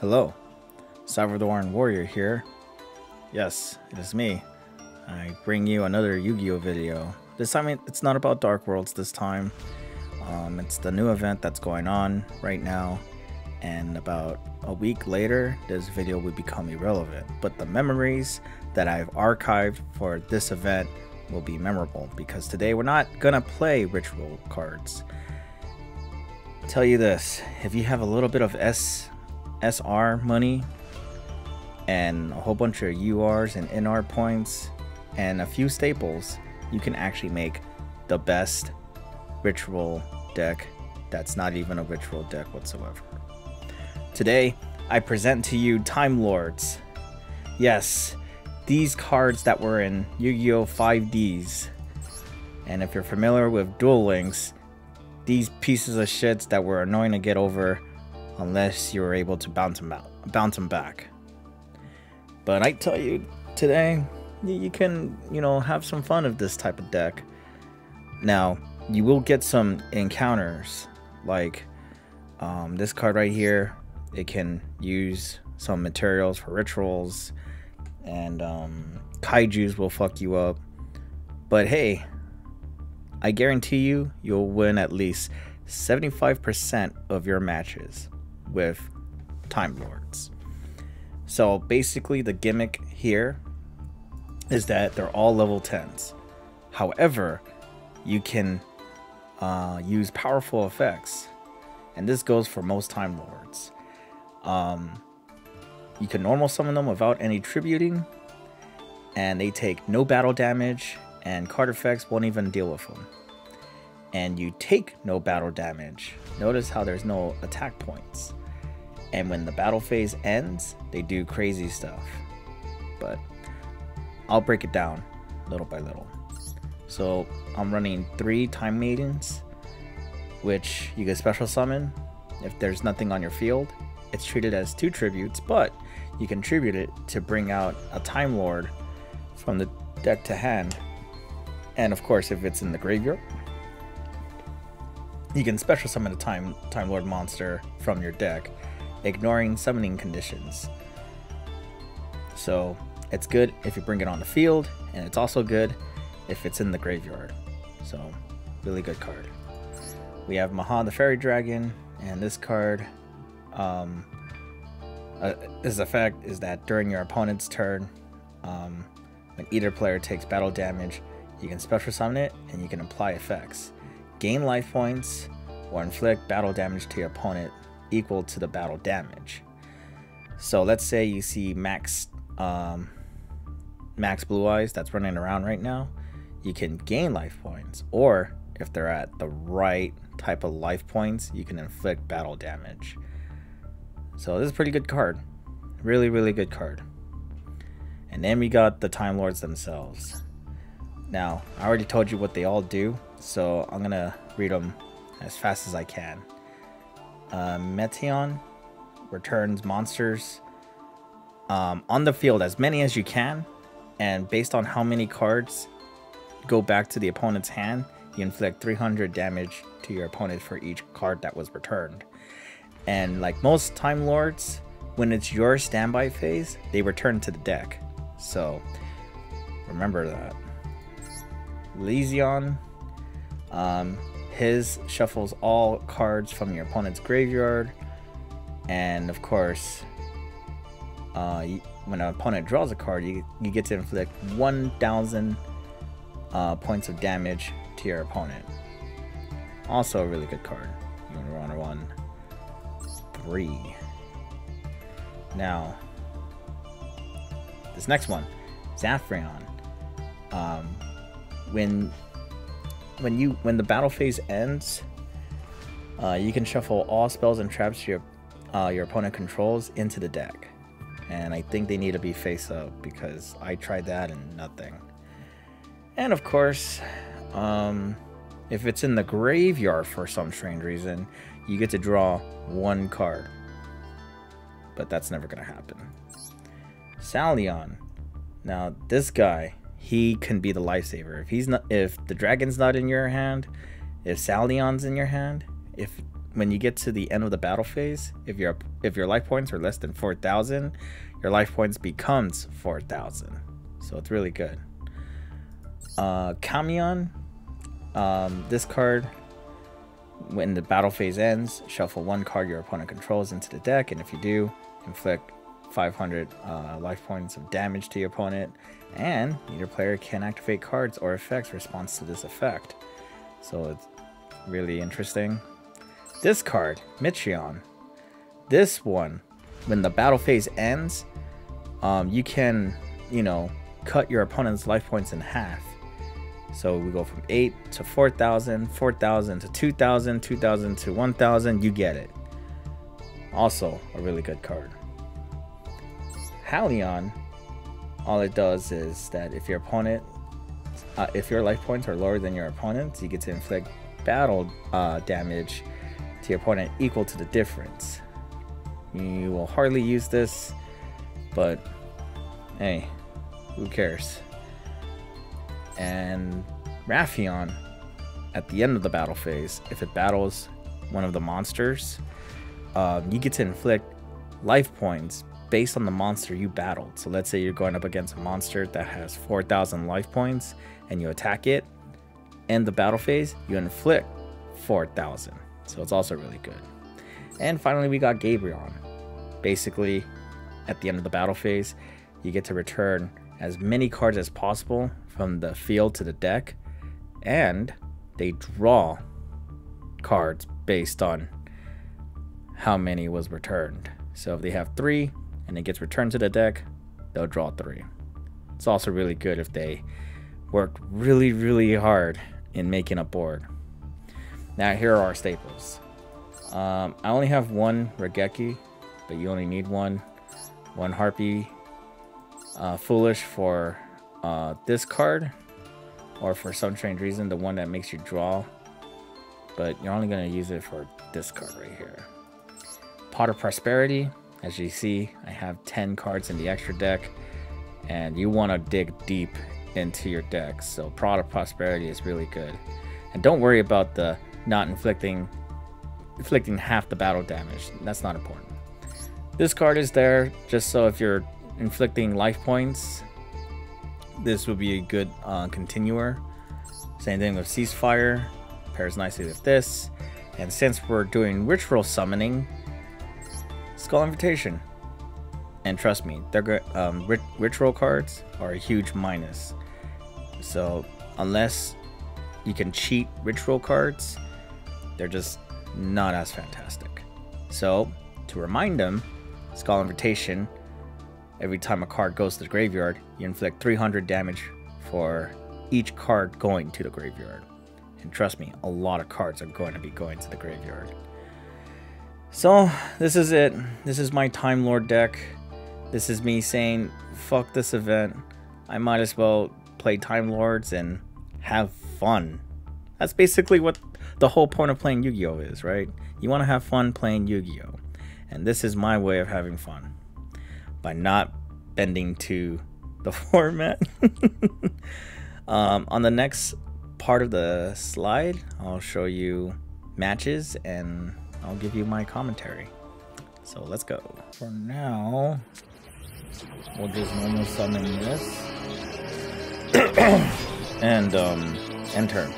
Hello, Salvadoran Warrior here. Yes, it is me. I bring you another Yu-Gi-Oh video. This time it's not about Dark Worlds this time. It's the new event that's going on right now, and about a week later this video will become irrelevant. But the memories that I've archived for this event will be memorable, because today we're not gonna play ritual cards. I'll tell you this, if you have a little bit of SR money and a whole bunch of URs and NR points and a few staples, you can actually make the best ritual deck that's not even a ritual deck whatsoever. Today I present to you Timelords. Yes, these cards that were in Yu-Gi-Oh 5Ds, and if you're familiar with Duel Links, these pieces of shits that were annoying to get over unless you were able to bounce them back. But I tell you, today you can, have some fun with this type of deck. Now, you will get some encounters, like this card right here. It can use some materials for rituals, and kaijus will fuck you up. But hey, I guarantee you'll win at least 75% of your matches with Timelords. So basically the gimmick here is that they're all level 10s. However, you can use powerful effects, and this goes for most Timelords. You can normal summon them without any tributing, and they take no battle damage, and card effects won't even deal with them. And you take no battle damage. Notice how there's no attack points. And when the battle phase ends, they do crazy stuff. But I'll break it down little by little. So I'm running 3 Time Maidens, which you can special summon. If there's nothing on your field, it's treated as 2 tributes, but you can tribute it to bring out a Time Lord from the deck to hand. And of course, if it's in the graveyard, you can special summon a Time Lord monster from your deck, ignoring summoning conditions. So it's good if you bring it on the field, and it's also good if it's in the graveyard. So really good card. We have Maha the Fairy Dragon, and this card, his effect is that during your opponent's turn, when either player takes battle damage, you can special summon it and you can apply effects. Gain life points or inflict battle damage to your opponent equal to the battle damage. So let's say you see Max Blue Eyes that's running around right now. You can gain life points, or if they're at the right type of life points, you can inflict battle damage. So this is a pretty good card. Really good card. And then we got the Time Lords themselves. Now, I already told you what they all do, so I'm gonna read them as fast as I can. Meteon returns monsters on the field, as many as you can, and based on how many cards go back to the opponent's hand, you inflict 300 damage to your opponent for each card that was returned. And like most Time Lords, when it's your standby phase, they return to the deck, so remember that. Lesion, his shuffles all cards from your opponent's graveyard, and of course, when an opponent draws a card, you get to inflict 1,000 points of damage to your opponent. Also a really good card. You want to run 3. Now, this next one, Zafrion. When the battle phase ends, you can shuffle all spells and traps your opponent controls into the deck, and I think they need to be face up, because I tried that and nothing. And of course, if it's in the graveyard for some strange reason, you get to draw 1 card, but that's never gonna happen. Salion. Now this guy, he can be the lifesaver. If the dragon's not in your hand, if Salion's in your hand, if when you get to the end of the battle phase, if your life points are less than 4,000, your life points becomes 4,000. So it's really good. Camion, this card, when the battle phase ends, shuffle one card your opponent controls into the deck, and if you do, inflict 500 life points of damage to your opponent, and neither player can activate cards or effects response to this effect. So it's really interesting. This card, Michion, this one, when the battle phase ends, you can, cut your opponent's life points in half. So we go from 8 to 4,000, 4,000 to 2,000, 2,000 to 1,000. You get it. Also a really good card. Halion, all it does is that if your opponent, if your life points are lower than your opponent's, you get to inflict battle damage to your opponent equal to the difference. You will hardly use this, but hey, who cares? And Raffion, at the end of the battle phase, if it battles one of the monsters, you get to inflict life points based on the monster you battled. So let's say you're going up against a monster that has 4,000 life points and you attack it, end the battle phase, you inflict 4,000. So it's also really good. And finally, we got Gabrion. Basically, at the end of the battle phase, you get to return as many cards as possible from the field to the deck, and they draw cards based on how many was returned. So if they have 3 and it gets returned to the deck, they'll draw 3. It's also really good if they worked really, really hard in making a board. Now here are our staples. I only have one Regeki, but you only need one Harpy. Foolish for this card, or for some strange reason the one that makes you draw, but you're only going to use it for this card right here. Pot of Prosperity. As you see, I have 10 cards in the extra deck, and you want to dig deep into your deck, so Pot of Prosperity is really good. And don't worry about the not inflicting half the battle damage. That's not important. This card is there just so if you're inflicting life points, this would be a good continuer. Same thing with Ceasefire, pairs nicely with this. And since we're doing ritual summoning, Skull Invitation. And trust me, they're good. Ritual cards are a huge minus. So unless you can cheat ritual cards, they're just not as fantastic. So to remind them, Skull Invitation, every time a card goes to the graveyard, you inflict 300 damage for each card going to the graveyard. And trust me, a lot of cards are going to be going to the graveyard. So this is it. This is my Time Lord deck. This is me saying, fuck this event. I might as well play Time Lords and have fun. That's basically what the whole point of playing Yu-Gi-Oh is, right? You want to have fun playing Yu-Gi-Oh. And this is my way of having fun, by not bending to the format. On the next part of the slide, I'll show you matches and I'll give you my commentary. So let's go. For now, we'll just normal summon this and enter.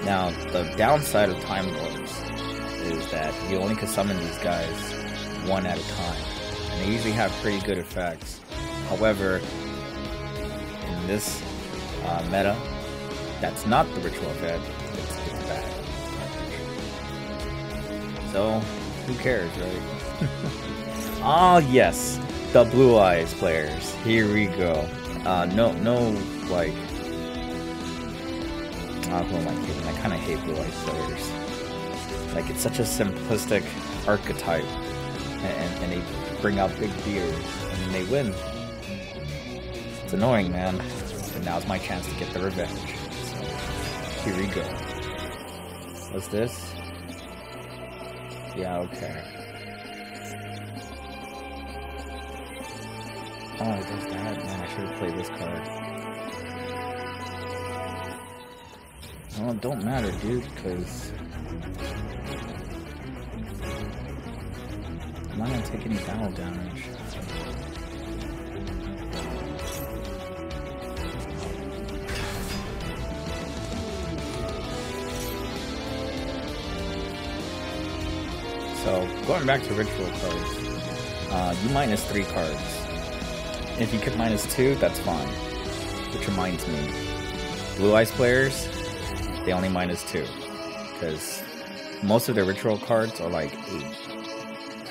Now the downside of Time Lords is that you only can summon these guys one at a time, and they usually have pretty good effects. However, in this meta, that's not the ritual event, it's bad. So, who cares, right? Ah, yes, the Blue Eyes players. Here we go. No, like, who am I kidding? I kind of hate Blue Eyes players. Like, it's such a simplistic archetype, and they bring out big beards, and then they win. It's annoying, man. But now's my chance to get the revenge. So, here we go. What's this? Yeah, okay. Oh, it does that? Man, I should have played this card. Well, it don't matter, dude, because I'm not gonna take any battle damage. So, going back to ritual cards, you minus 3 cards. If you could minus 2, that's fine. Which reminds me, Blue Eyes players, they only minus 2. Because most of their ritual cards are like 8.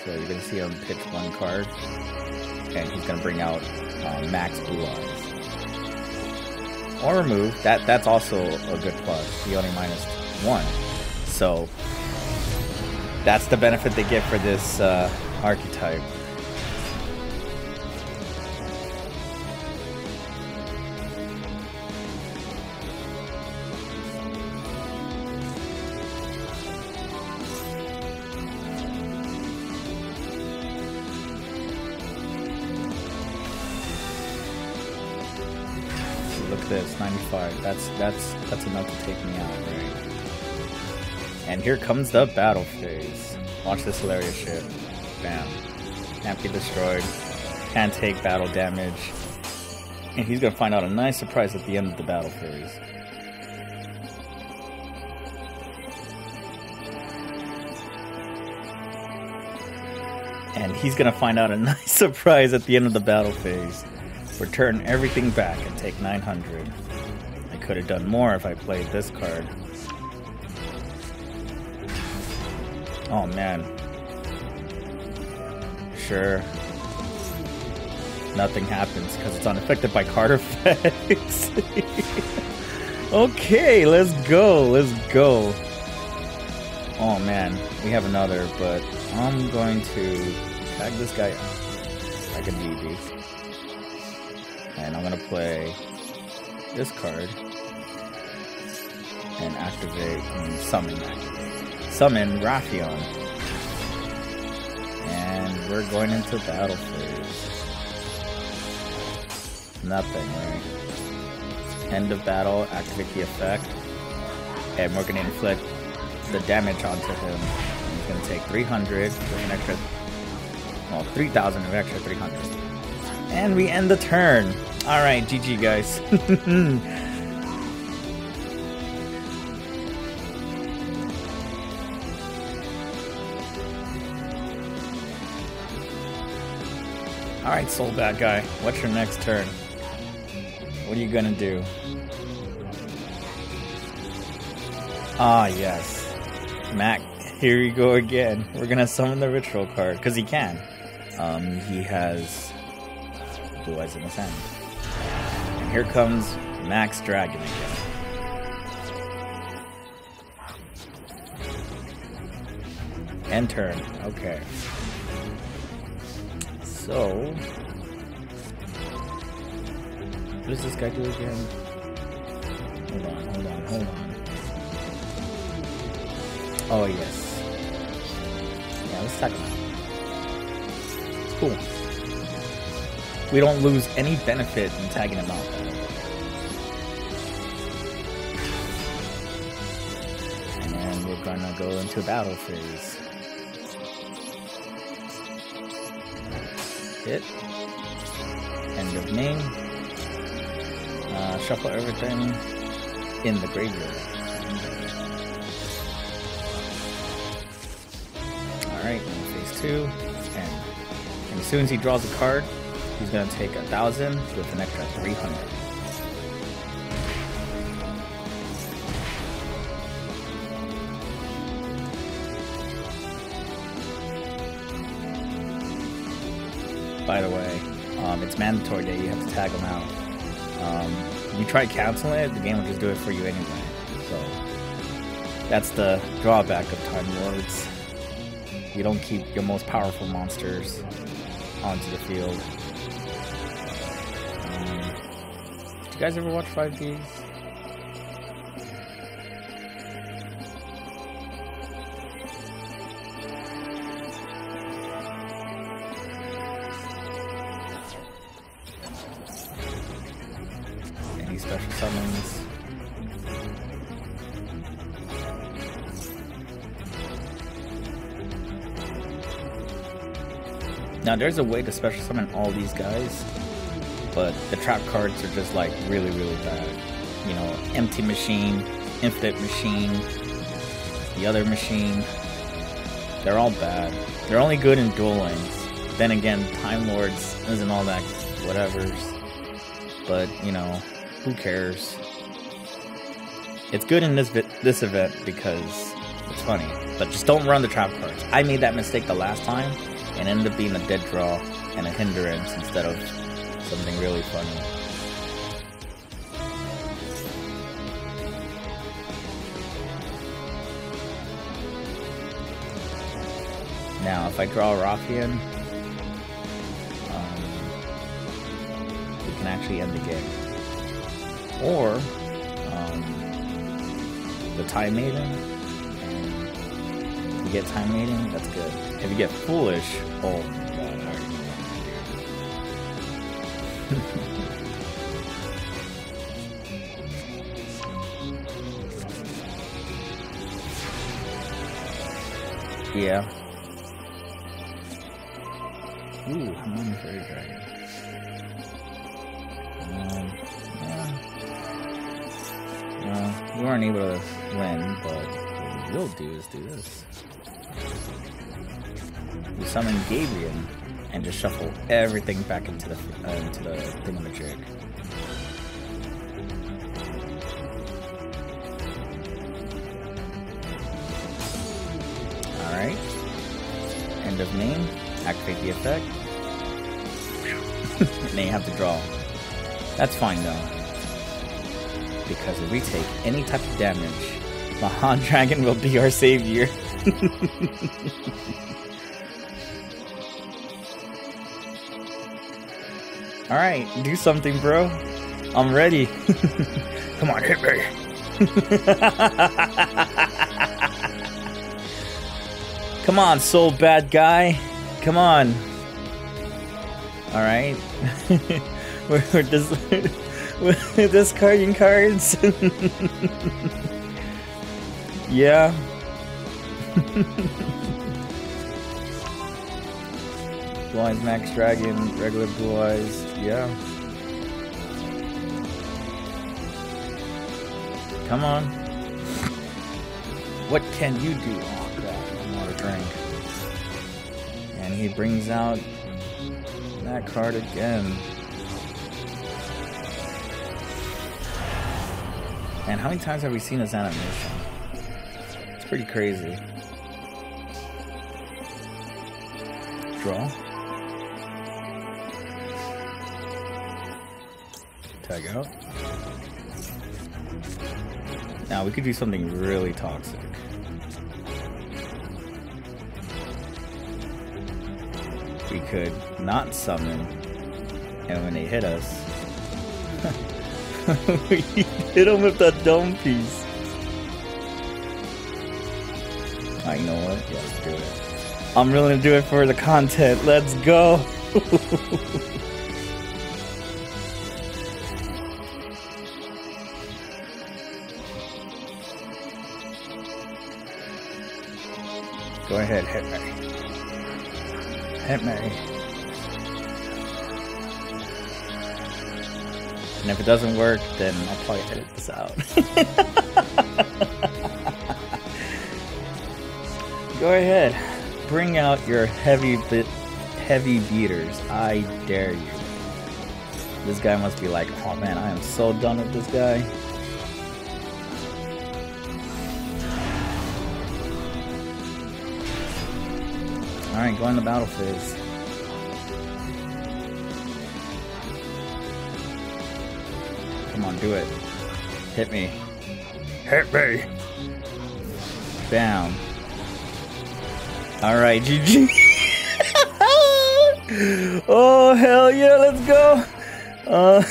So you're going to see him pitch 1 card, and he's going to bring out max Blue Eyes. Or remove, that's also a good plus. He only minus 1. So that's the benefit they get for this archetype. Look at this, 95. That's enough to take me out, right? And here comes the battle phase. Watch this hilarious shit. Bam. Can't be destroyed. Can't take battle damage. And he's gonna find out a nice surprise at the end of the battle phase. And he's gonna find out a nice surprise at the end of the battle phase. Return everything back and take 900. I could have done more if I played this card. Oh man. Sure. Nothing happens because it's unaffected by card effects. Okay, let's go. Let's go. Oh man, we have another, but I'm going to tag this guy like a BB. And I'm gonna play this card and summon Raphion. And we're going into battle phase. Nothing, right? End of battle, activate the effect. And we're gonna inflict the damage onto him. And he's gonna take 300 with an extra, well, 3,000 with an extra 300. And we end the turn. Alright, GG guys. Alright, soul bad guy. What's your next turn? What are you gonna do? Ah, yes. Mac, here you go again. We're gonna summon the ritual card, because he can. He has Blue Eyes in his hand. And here comes Max Dragon again. End turn. Okay. So, what does this guy do again? Hold on. Oh, yes. Yeah, let's talk about it. It's cool. We don't lose any benefit in tagging him out. And then we're gonna go into battle phase. Hit. End of main. Shuffle everything in the graveyard. Alright, phase 2. And as soon as he draws a card, he's going to take 1,000 with an extra 300. By the way, it's mandatory that you have to tag them out. You try canceling it, the game will just do it for you anyway. So that's the drawback of Timelords. You don't keep your most powerful monsters onto the field. Did you guys ever watch 5Ds? Any special summons? Now there's a way to special summon all these guys, but the trap cards are just like really bad. You know, Empty Machine, Infinite Machine, the other machine. They're all bad. They're only good in Duel Links. Then again, Timelords isn't all that whatevers. But, you know, who cares? It's good in this event because it's funny. But just don't run the trap cards. I made that mistake the last time and ended up being a dead draw and a hindrance instead of something really funny. Now, if I draw a Raffian, we can actually end the game. Or, the Time Maiden, and if you get Time Maiden, that's good. If you get Foolish, oh my god, I already know what to do. Yeah. Ooh, I'm on Fairy Dragon. Yeah. We weren't able to win, but what we will do is do this. We summon Gabriel and just shuffle everything back into the thingamajig. Alright. End of main. Activate the effect. And then you have to draw. That's fine though. Because if we take any type of damage, Maha Dragon will be our savior. Alright, do something, bro. I'm ready. Come on, hit me. Come on, soul bad guy. Come on. Alright. we're discarding cards. Yeah. Blue Eyes Max Dragon, regular Blue Eyes, yeah. Come on. What can you do? Oh god, I'm out of drink. And he brings out that card again. And how many times have we seen this animation? It's pretty crazy. Draw. Tag out. Now we could do something really toxic. We could not summon, and when they hit us, we hit them with that dome piece. I know what? Yeah, let's do it. I'm willing to do it for the content. Let's go. Go ahead, hit me. Hit me. And if it doesn't work, then I'll probably edit this out. Go ahead. Bring out your heavy beaters. I dare you. This guy must be like, oh man, I am so done with this guy. Alright, go in the battle phase. Come on, do it. Hit me. Hit me. Bam. Alright, GG. Oh, hell yeah, let's go. Oh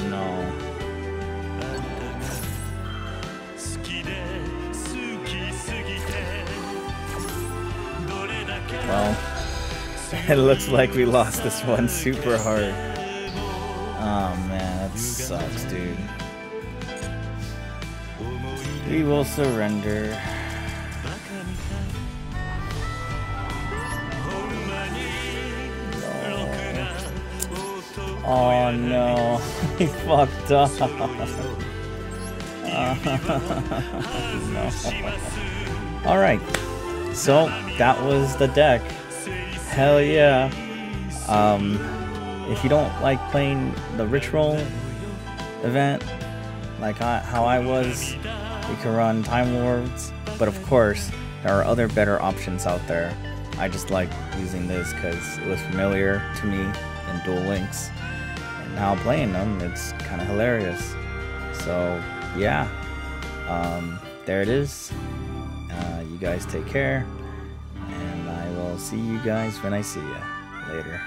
no. It looks like we lost this one super hard. Oh man, that sucks, dude. We will surrender. No. Oh no, he fucked up. No. Alright, so that was the deck. Hell yeah. If you don't like playing the rich roll event, like how I was, you can run Timelords, but of course, there are other better options out there. I just like using this because it was familiar to me in Duel Links, and now playing them, it's kind of hilarious. So yeah, there it is. You guys take care, and I will see you guys when I see you later.